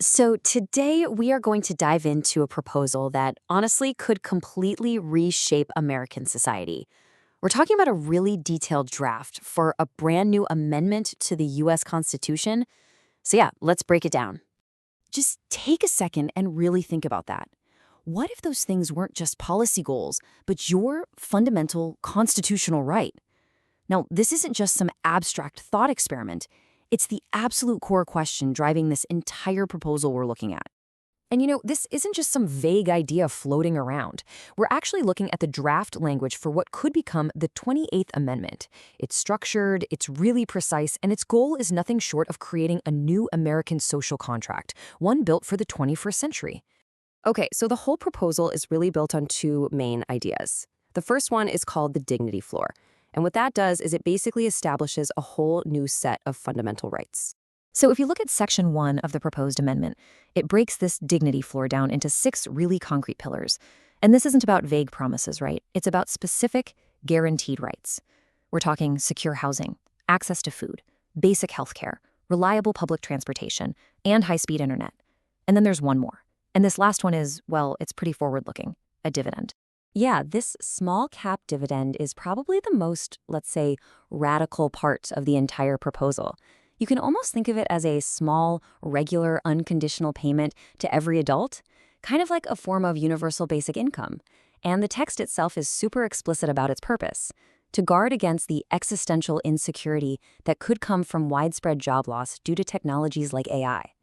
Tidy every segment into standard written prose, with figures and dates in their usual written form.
So, today we are going to dive into a proposal that honestly could completely reshape American society. We're talking about a really detailed draft for a brand new amendment to the US Constitution. So, yeah, let's break it down. Just take a second and really think about that. What if those things weren't just policy goals, but your fundamental constitutional right? Now, this isn't just some abstract thought experiment. It's the absolute core question driving this entire proposal we're looking at. And this isn't just some vague idea floating around. We're actually looking at the draft language for what could become the 28th Amendment. It's structured, it's really precise, and its goal is nothing short of creating a new American social contract, one built for the 21st century. Okay, so the whole proposal is really built on two main ideas. The first one is called the dignity floor. And what that does is it basically establishes a whole new set of fundamental rights. So if you look at Section 1 of the proposed amendment, it breaks this dignity floor down into 6 really concrete pillars. And this isn't about vague promises, right? It's about specific, guaranteed rights. We're talking secure housing, access to food, basic health care, reliable public transportation, and high-speed internet. And then there's one more. And this last one is, well, it's pretty forward-looking, a dividend. Yeah, this small cap dividend is probably the most, let's say, radical part of the entire proposal. You can almost think of it as a small, regular, unconditional payment to every adult, kind of like a form of universal basic income. And the text itself is super explicit about its purpose: to guard against the existential insecurity that could come from widespread job loss due to technologies like AI.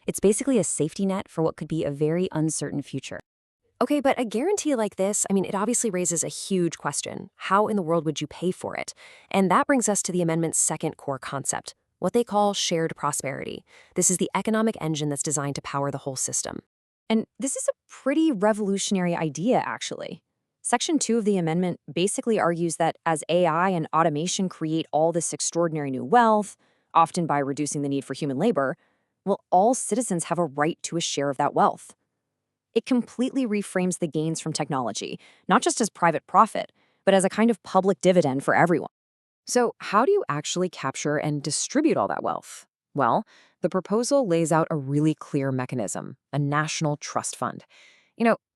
It's basically a safety net for what could be a very uncertain future. Okay, but a guarantee like this, it obviously raises a huge question. How in the world would you pay for it? And that brings us to the amendment's second core concept, what they call shared prosperity. This is the economic engine that's designed to power the whole system. And this is a pretty revolutionary idea, actually. Section 2 of the amendment basically argues that as AI and automation create all this extraordinary new wealth, often by reducing the need for human labor, well, all citizens have a right to a share of that wealth. It completely reframes the gains from technology, not just as private profit, but as a kind of public dividend for everyone. So, how do you actually capture and distribute all that wealth? Well, the proposal lays out a really clear mechanism, a national trust fund.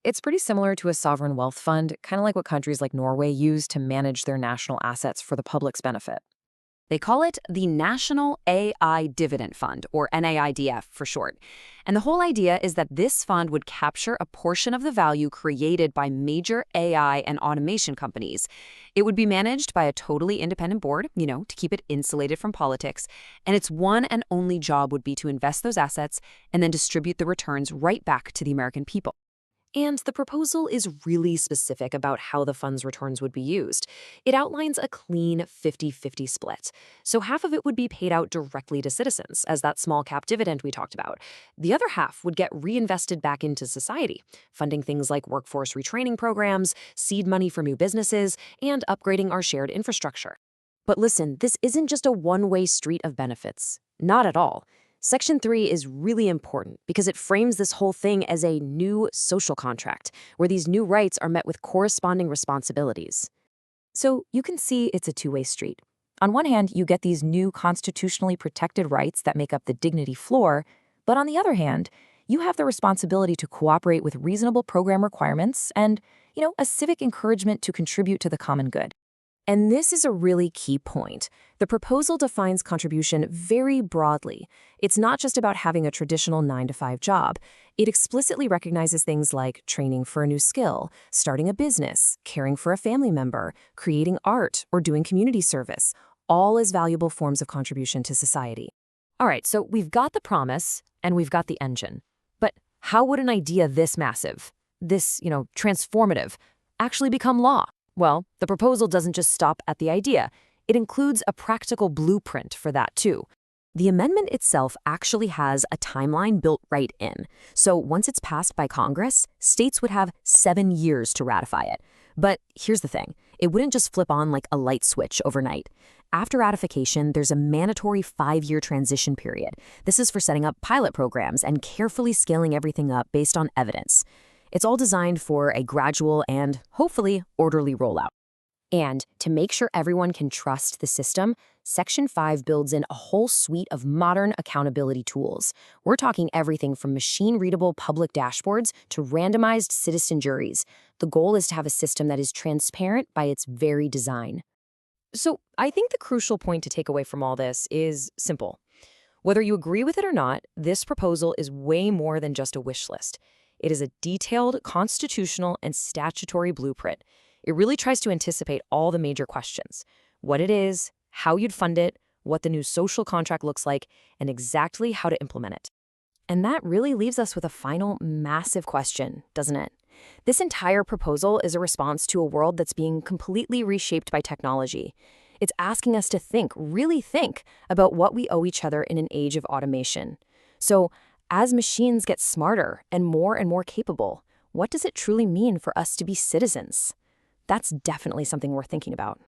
It's pretty similar to a sovereign wealth fund, kind of like what countries like Norway use to manage their national assets for the public's benefit. They call it the National AI Dividend Fund, or NAIDF for short. And the whole idea is that this fund would capture a portion of the value created by major AI and automation companies. It would be managed by a totally independent board, to keep it insulated from politics. And its one and only job would be to invest those assets and then distribute the returns right back to the American people. And the proposal is really specific about how the fund's returns would be used. It outlines a clean 50-50 split. So half of it would be paid out directly to citizens, as that small cap dividend we talked about. The other half would get reinvested back into society, funding things like workforce retraining programs, seed money for new businesses, and upgrading our shared infrastructure. But listen, this isn't just a one-way street of benefits. Not at all. Section 3 is really important because it frames this whole thing as a new social contract, where these new rights are met with corresponding responsibilities. So you can see it's a two-way street. On one hand, you get these new constitutionally protected rights that make up the dignity floor, but on the other hand, you have the responsibility to cooperate with reasonable program requirements and, a civic encouragement to contribute to the common good. And this is a really key point. The proposal defines contribution very broadly. It's not just about having a traditional 9-to-5 job. It explicitly recognizes things like training for a new skill, starting a business, caring for a family member, creating art, or doing community service, all as valuable forms of contribution to society. All right, so we've got the promise and we've got the engine. But how would an idea this massive, this, transformative, actually become law? Well, the proposal doesn't just stop at the idea. It includes a practical blueprint for that, too. The amendment itself actually has a timeline built right in. So once it's passed by Congress, states would have 7 years to ratify it. But here's the thing. It wouldn't just flip on like a light switch overnight. After ratification, there's a mandatory 5-year transition period. This is for setting up pilot programs and carefully scaling everything up based on evidence. It's all designed for a gradual and, hopefully, orderly rollout. And to make sure everyone can trust the system, Section 5 builds in a whole suite of modern accountability tools. We're talking everything from machine-readable public dashboards to randomized citizen juries. The goal is to have a system that is transparent by its very design. So I think the crucial point to take away from all this is simple. Whether you agree with it or not, this proposal is way more than just a wish list. It is a detailed constitutional and statutory blueprint. It really tries to anticipate all the major questions: what it is, how you'd fund it, what the new social contract looks like, and exactly how to implement it. And that really leaves us with a final massive question, doesn't it? This entire proposal is a response to a world that's being completely reshaped by technology. It's asking us to think, really think, about what we owe each other in an age of automation. So, as machines get smarter and more capable, what does it truly mean for us to be citizens? That's definitely something worth thinking about.